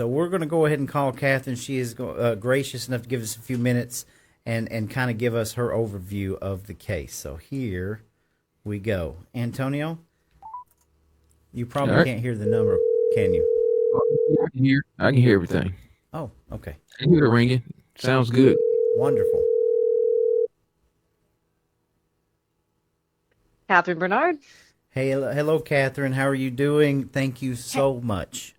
So we're going to go ahead and call Catherine. She is gracious enough to give us a few minutes and kind of give us her overview of the case. So here we go. Antonio, you probably can't hear the number, can you? I can hear everything. Oh, okay. I can hear the ringing. Sounds good. Wonderful. Catherine Bernard. Hey, hello, Catherine. How are you doing? Thank you so much.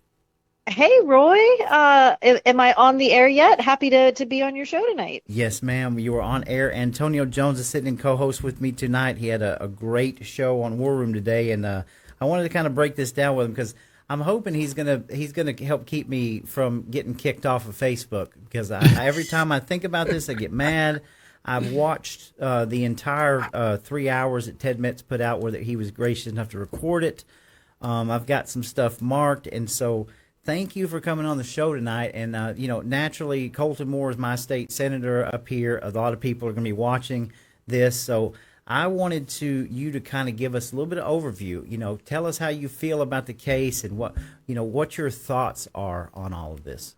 Hey, Roy. Am I on the air yet? Happy to be on your show tonight. Yes, ma'am. You are on air. Antonio Jones is sitting in co-host with me tonight. He had a great show on War Room today, and I wanted to kind of break this down with him because I'm hoping he's gonna help keep me from getting kicked off of Facebook because every time I think about this, I get mad. I've watched the entire 3 hours that Ted Metz put out where he was gracious enough to record it. I've got some stuff marked, and so thank you for coming on the show tonight. And, naturally, Colton Moore is my state senator up here. A lot of people are going to be watching this. So I wanted you to kind of give us a little bit of overview. Tell us how you feel about the case and what your thoughts are on all of this.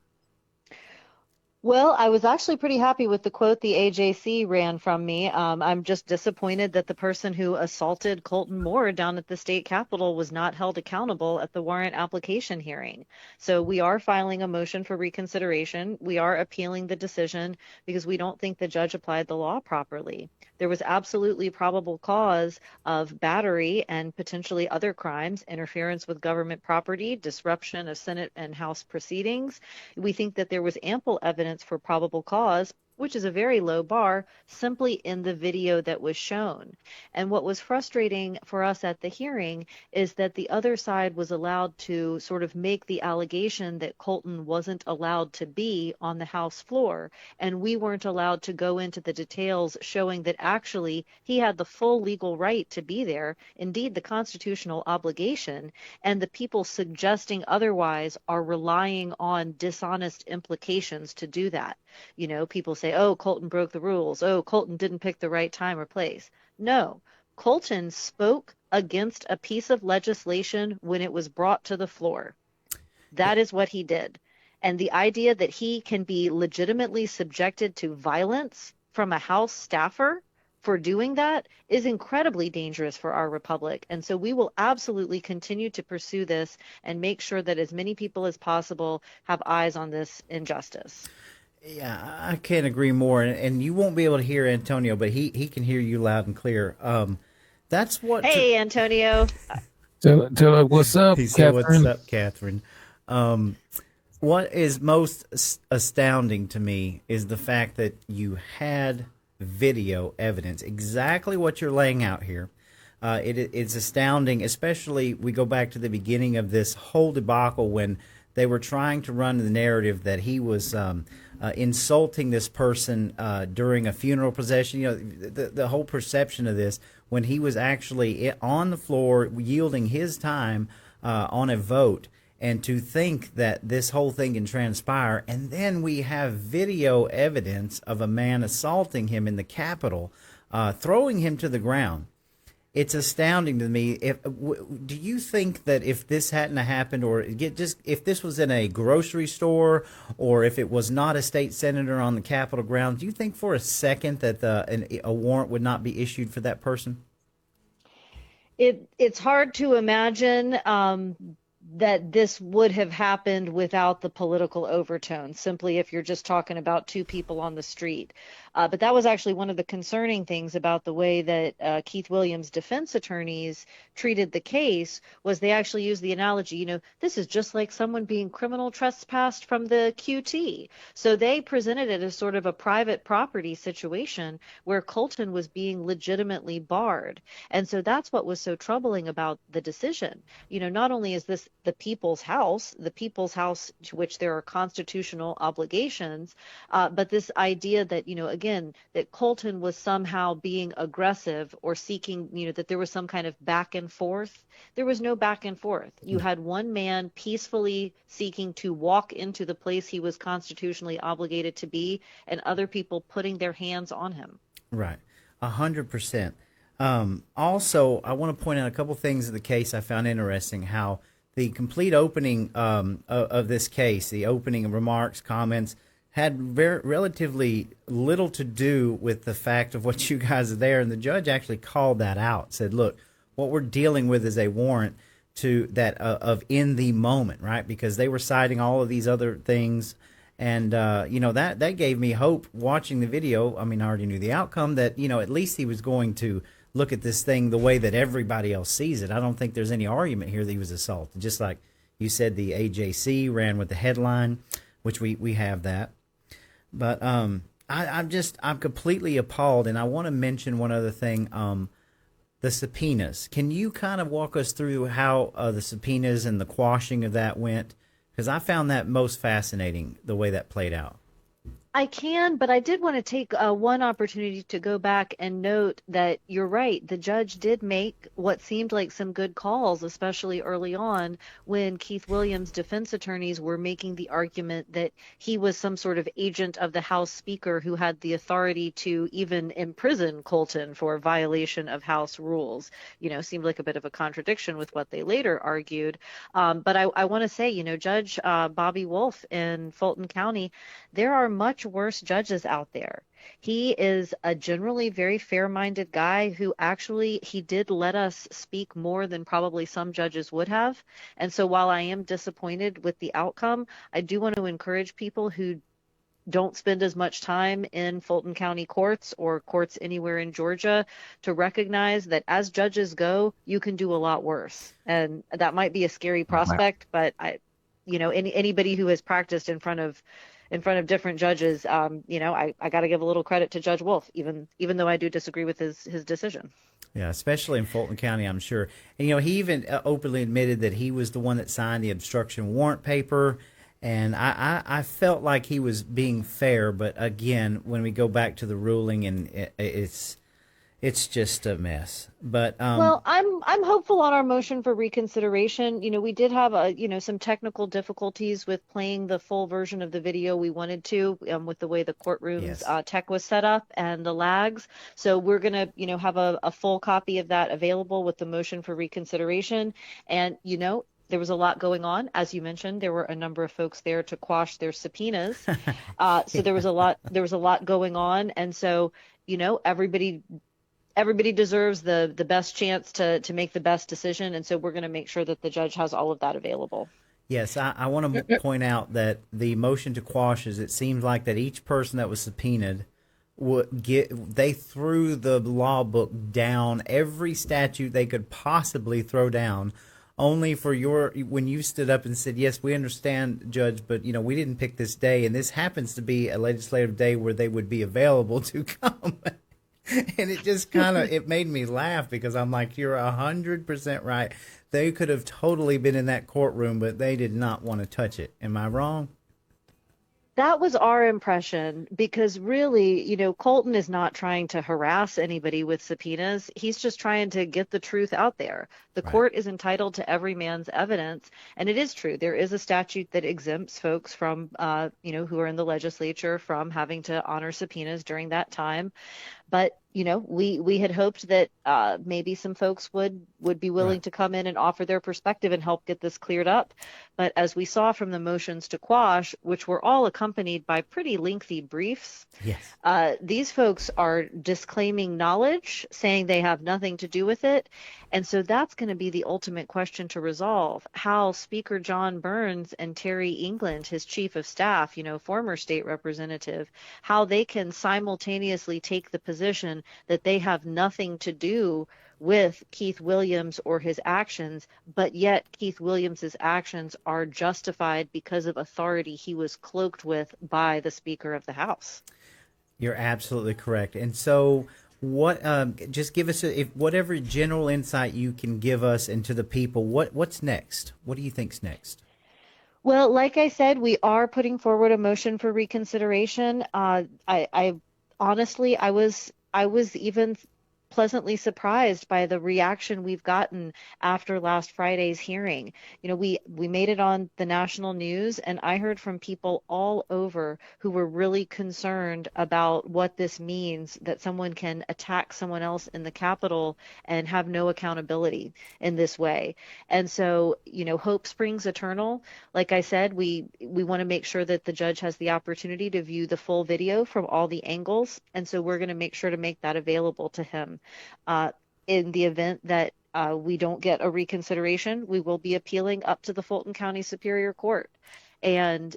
Well, I was actually pretty happy with the quote the AJC ran from me. I'm just disappointed that the person who assaulted Colton Moore down at the state capitol was not held accountable at the warrant application hearing. So we are filing a motion for reconsideration. We are appealing the decision because we don't think the judge applied the law properly. There was absolutely probable cause of battery and potentially other crimes, interference with government property, disruption of Senate and House proceedings. We think that there was ample evidence for probable cause, which is a very low bar, simply in the video that was shown. And what was frustrating for us at the hearing is that the other side was allowed to sort of make the allegation that Colton wasn't allowed to be on the House floor, and we weren't allowed to go into the details showing that actually he had the full legal right to be there, indeed the constitutional obligation, and the people suggesting otherwise are relying on dishonest implications to do that. People say, oh, Colton broke the rules. Oh, Colton didn't pick the right time or place. No, Colton spoke against a piece of legislation when it was brought to the floor. That is what he did. And the idea that he can be legitimately subjected to violence from a House staffer for doing that is incredibly dangerous for our republic. And so we will absolutely continue to pursue this and make sure that as many people as possible have eyes on this injustice. Yeah, I can't agree more. And you won't be able to hear Antonio, but he can hear you loud and clear. That's what. Hey, Antonio. Tell her what's up, He said, Catherine. "What's up, Catherine?" What is most astounding to me is the fact that you had video evidence, exactly what you're laying out here. It's astounding, especially we go back to the beginning of this whole debacle when they were trying to run the narrative that he was insulting this person during a funeral procession. The whole perception of this when he was actually on the floor yielding his time on a vote. And to think that this whole thing can transpire, and then we have video evidence of a man assaulting him in the Capitol, throwing him to the ground. It's astounding to me. Do you think that if this hadn't happened, or if this was in a grocery store, or if it was not a state senator on the Capitol grounds, do you think for a second that a warrant would not be issued for that person? It's hard to imagine that this would have happened without the political overtone, simply if you're just talking about two people on the street. But that was actually one of the concerning things about the way that Keith Williams' defense attorneys treated the case was they actually used the analogy, this is just like someone being criminal trespassed from the QT. So they presented it as sort of a private property situation where Colton was being legitimately barred. And so that's what was so troubling about the decision. Not only is this the people's house to which there are constitutional obligations, but this idea that, again, that Colton was somehow being aggressive or seeking, that there was some kind of back and forth. There was no back and forth. You had one man peacefully seeking to walk into the place he was constitutionally obligated to be, and other people putting their hands on him. Right. 100%. Also, I want to point out a couple things in the case I found interesting, how the complete opening of this case, the opening remarks, comments, had relatively little to do with the fact of what you guys are there. And the judge actually called that out, said, look, what we're dealing with is a warrant to that of in the moment, right? Because they were citing all of these other things. And, that gave me hope watching the video. I mean, I already knew the outcome, that, at least he was going to look at this thing the way that everybody else sees it. I don't think there's any argument here that he was assaulted. Just like you said, the AJC ran with the headline, which we have that. But I'm completely appalled. And I want to mention one other thing. The subpoenas. Can you kind of walk us through how the subpoenas and the quashing of that went? Because I found that most fascinating, the way that played out. I can, but I did want to take one opportunity to go back and note that you're right. The judge did make what seemed like some good calls, especially early on when Keith Williams' defense attorneys were making the argument that he was some sort of agent of the House Speaker who had the authority to even imprison Colton for violation of House rules. Seemed like a bit of a contradiction with what they later argued. But I want to say, Judge Bobby Wolf in Fulton County, there are much worse judges out there. He is a generally very fair-minded guy who actually, he did let us speak more than probably some judges would have. And so while I am disappointed with the outcome, I do want to encourage people who don't spend as much time in Fulton County courts or courts anywhere in Georgia to recognize that as judges go, you can do a lot worse. And that might be a scary prospect, but anybody who has practiced in front of different judges, I got to give a little credit to Judge Wolf, even though I do disagree with his decision. Yeah, especially in Fulton County, I'm sure. And, he even openly admitted that he was the one that signed the obstruction warrant paper. And I felt like he was being fair. But, again, when we go back to the ruling, and it's just a mess. But well, I'm hopeful on our motion for reconsideration. We did have some technical difficulties with playing the full version of the video we wanted to, with the way the courtroom's tech was set up and the lags. So we're gonna have a full copy of that available with the motion for reconsideration. And there was a lot going on. As you mentioned, there were a number of folks there to quash their subpoenas. So there was a lot going on. And so, everybody deserves the best chance to make the best decision. And so we're going to make sure that the judge has all of that available. Yes, I want to point out that the motion to quash is, it seems like that each person that was subpoenaed they threw the law book down, every statute they could possibly throw down, only for when you stood up and said, yes, we understand, Judge, but we didn't pick this day, and this happens to be a legislative day where they would be available to come. And it just it made me laugh, because I'm like, you're 100% right. They could have totally been in that courtroom, but they did not want to touch it. Am I wrong? That was our impression, because really, Colton is not trying to harass anybody with subpoenas. He's just trying to get the truth out there. The court is entitled to every man's evidence. And it is true. There is a statute that exempts folks from, who are in the legislature from having to honor subpoenas during that time. But, we had hoped that maybe some folks would be willing to come in and offer their perspective and help get this cleared up. But as we saw from the motions to quash, which were all accompanied by pretty lengthy briefs, these folks are disclaiming knowledge, saying they have nothing to do with it. And so that's going to be the ultimate question to resolve: how Speaker Jon Burns and Terry England, his chief of staff, former state representative, how they can simultaneously take the position that they have nothing to do with Keith Williams or his actions, but yet Keith Williams's actions are justified because of authority he was cloaked with by the Speaker of the House. You're absolutely correct. And so what, just give us whatever general insight you can give us and to the people, what's next? What do you think's next? Well, like I said, we are putting forward a motion for reconsideration. I honestly, I was even pleasantly surprised by the reaction we've gotten after last Friday's hearing. We made it on the national news, and I heard from people all over who were really concerned about what this means, that someone can attack someone else in the Capitol and have no accountability in this way. And so, hope springs eternal. Like I said, we want to make sure that the judge has the opportunity to view the full video from all the angles, and so we're going to make sure to make that available to him. In the event that we don't get a reconsideration, we will be appealing up to the Fulton County Superior Court. And,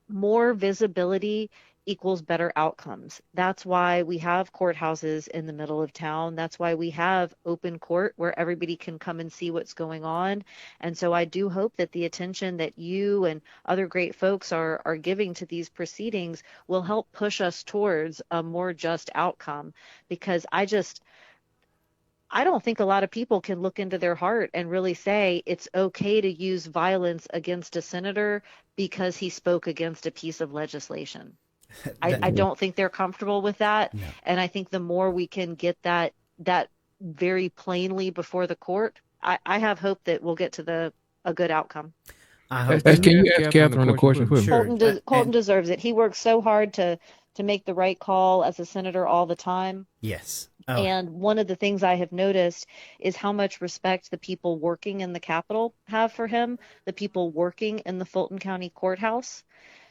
more visibility equals better outcomes. That's why we have courthouses in the middle of town. That's why we have open court where everybody can come and see what's going on. And so I do hope that the attention that you and other great folks are giving to these proceedings will help push us towards a more just outcome, because I don't think a lot of people can look into their heart and really say it's okay to use violence against a senator because he spoke against a piece of legislation. I don't think they're comfortable with that. No. And I think the more we can get that very plainly before the court, I have hope that we'll get to a good outcome. I hope. Can you ask Catherine a question? Sure. Colton deserves it. He works so hard to make the right call as a senator all the time. Yes. And one of the things I have noticed is how much respect the people working in the Capitol have for him, the people working in the Fulton County Courthouse.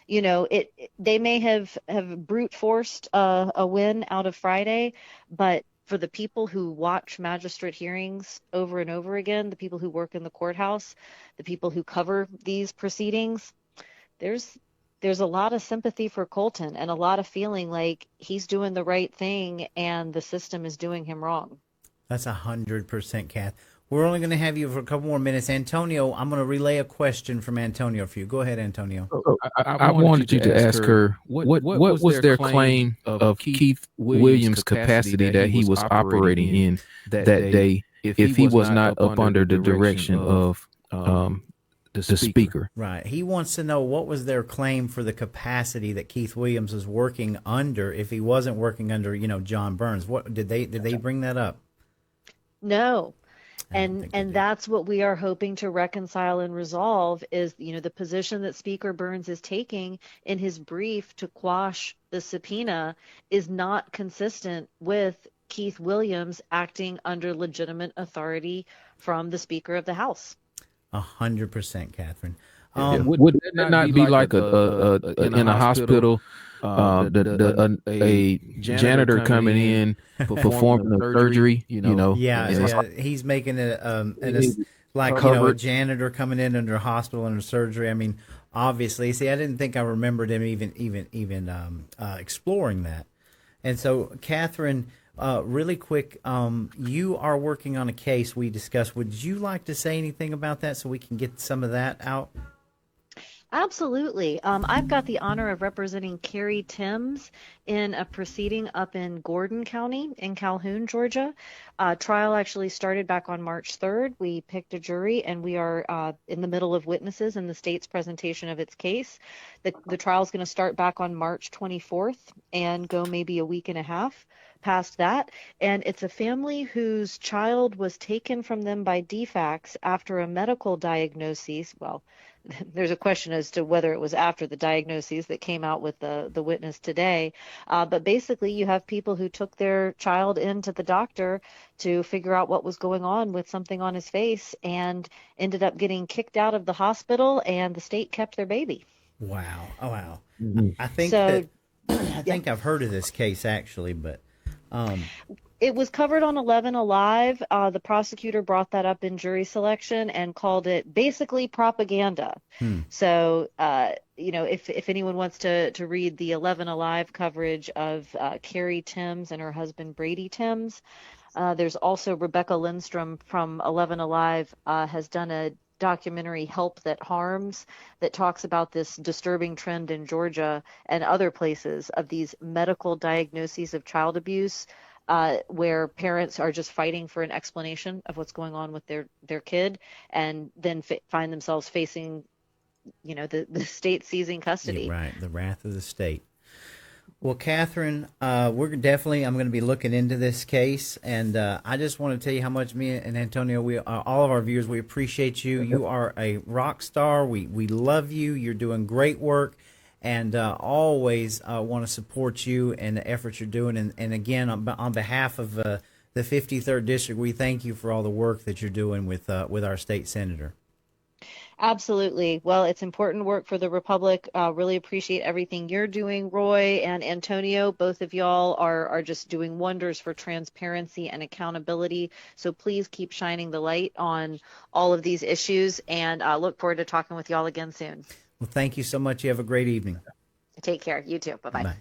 They may have brute forced a win out of Friday, but for the people who watch magistrate hearings over and over again, the people who work in the courthouse, the people who cover these proceedings, there's a lot of sympathy for Colton and a lot of feeling like he's doing the right thing and the system is doing him wrong. That's 100%, Kath. We're only going to have you for a couple more minutes. Antonio, I'm going to relay a question from Antonio for you. Go ahead, Antonio. I wanted you to ask her what was their claim of Keith Williams' capacity that he was operating in that day if he was not up under the direction of the speaker. Right. He wants to know what was their claim for the capacity that Keith Williams was working under if he wasn't working under, Jon Burns. What did they bring that up? No. And that's what we are hoping to reconcile and resolve is, the position that Speaker Burns is taking in his brief to quash the subpoena is not consistent with Keith Williams acting under legitimate authority from the Speaker of the House. 100%, Catherine. Would that not be like in a hospital, a janitor coming in performing a surgery? Yeah, he's making it a janitor coming in under a hospital under surgery. I mean, obviously, I didn't think I remembered him even exploring that. And so, Catherine, really quick, you are working on a case we discussed. Would you like to say anything about that so we can get some of that out? Absolutely. I've got the honor of representing Carrie Timms in a proceeding up in Gordon County in Calhoun, Georgia. Trial actually started back on March 3rd. We picked a jury, and we are in the middle of witnesses in the state's presentation of its case. The trial is going to start back on March 24th and go maybe a week and a half past that. And it's a family whose child was taken from them by DFACS after a medical diagnosis. Well, there's a question as to whether it was after the diagnoses that came out with the witness today. But basically, you have people who took their child into the doctor to figure out what was going on with something on his face and ended up getting kicked out of the hospital, and the state kept their baby. Wow. Oh, wow. Mm-hmm. I think I've heard of this case, actually, but... It was covered on 11 Alive. The prosecutor brought that up in jury selection and called it basically propaganda. So, if anyone wants to read the 11 Alive coverage of Carrie Timms and her husband Brady Timms, there's also Rebecca Lindstrom from 11 Alive has done a documentary, Help That Harms, that talks about this disturbing trend in Georgia and other places of these medical diagnoses of child abuse, where parents are just fighting for an explanation of what's going on with their kid, and then find themselves facing, the state seizing custody. Right, the wrath of the state. Well, Catherine, we're definitely. I'm going to be looking into this case, and I just want to tell you how much me and Antonio, all of our viewers, we appreciate you. You are a rock star. We love you. You're doing great work, and always want to support you and the efforts you're doing. And again, on behalf of the 53rd District, we thank you for all the work that you're doing with our state senator. Absolutely. Well, it's important work for the Republic. Really appreciate everything you're doing, Roy and Antonio. Both of y'all are just doing wonders for transparency and accountability. So please keep shining the light on all of these issues, and look forward to talking with y'all again soon. Well, thank you so much. You have a great evening. Take care. You too. Bye-bye. Bye.